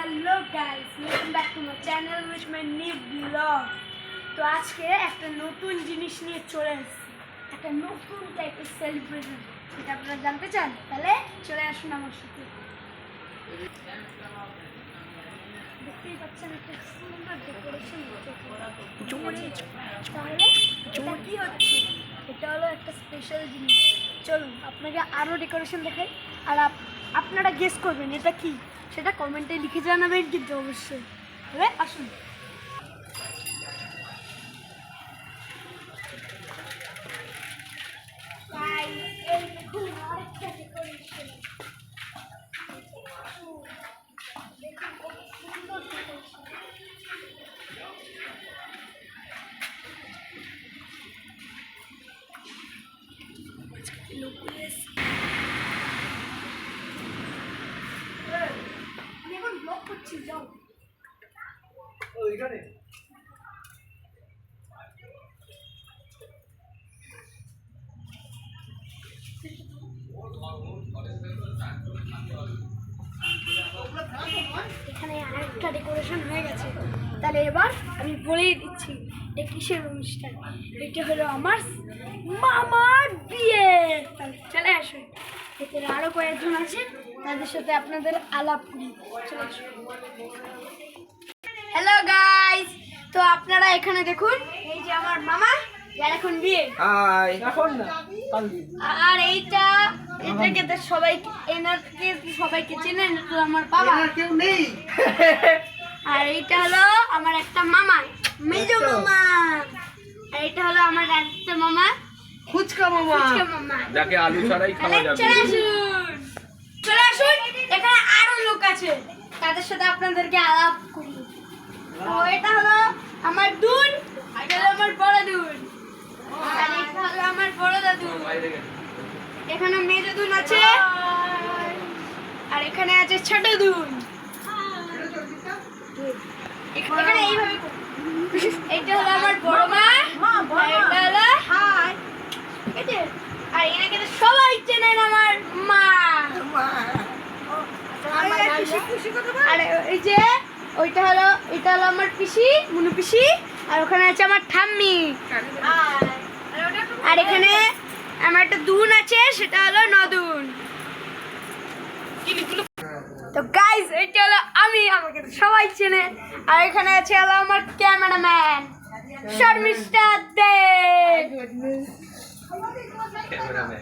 Hello guys, welcome back to my channel with my new blog. তো আজকে একটা নতুন জিনিস নিয়ে চলে এসেছি, একটা নতুন টাইপের সেলিব্রেশন। এটা আপনারা জানতে চান? তাহলে চলে আসুন আমার সাথে। দেখতেই পাচ্ছেন একটা সুন্দর ডেকোরেশন হচ্ছে। তাহলে এটা কি হচ্ছে? এটা হলো একটা স্পেশাল জিনিস। চলুন আপনাকে আরও ডেকোরেশন দেখাই, আর আপনারা গেস করবেন এটা কি, সেটা কমেন্টে লিখে জানাবেন কিন্তু অবশ্যই। তবে আসুন। এই দেখুন আরেকটা ডেকোরেশন। দেখুন কত সুন্দর ডেকোরেশন। আমি এখন ব্লগ করছি, যাও। ওইখানে এখানে আরেকটা ডেকোরেশন হয়ে গেছে। তাহলে এবার আমি বলেই দিচ্ছি এটা কিসের অনুষ্ঠান। এটা হলো আমার মামার বিয়ে। তাহলে চলে আসুন, এখানে আরও কয়েকজন আছে, তাদের সাথে আপনাদের আলাপ করি। চলে আসুন। হ্যালো গাইস, তো আপনারা এখানে দেখুন, এই যে আমার মামা, যার এখন বিয়ে। হাই এখন না আর এটাকে তো এনাকে সবাইকে চেনেন, তো আমার বাবা। কেউ নেই। আর এইটা হলো আমার একটা মামা, মেজো মামা। আর এটা হলো আমার একটা মামা, ফুচকা মামা, ফুচকা মামা। যাকে আলু ছাড়াই খাওয়া তাহলে যাবে। চলে আসুন, এখানে আরো লোক আছে, তাদের সাথে আপনাদেরকে আলাপ করি। তো এটা হলো আমার দুন, এটা হলো আমার বড় দুন, আর এটা হলো আমার বড় দাদু। এখানে মেজো দুন আছে, আর এখানে আছে ছোট দুন। এখানে এইভাবে এটা হলো আমার বড় মা, আর এটা হলো আর এনাকে তো সবাই চেনেন আমার মা। আর এই যে এটা হলো আমার পিসি, মুনু পিসি। আর ওখানে আছে আমার ঠাম্মি। আর এখানে আমার একটা দুন আছে, সেটা হলো নদুন। তো গাইস, এটা হলো আমি, আমাকে তো সবাই চেনে। আর এখানে আছে হলো আমার ক্যামেরাম্যান শর্মিষ্ঠা দে। ক্যামেরাম্যান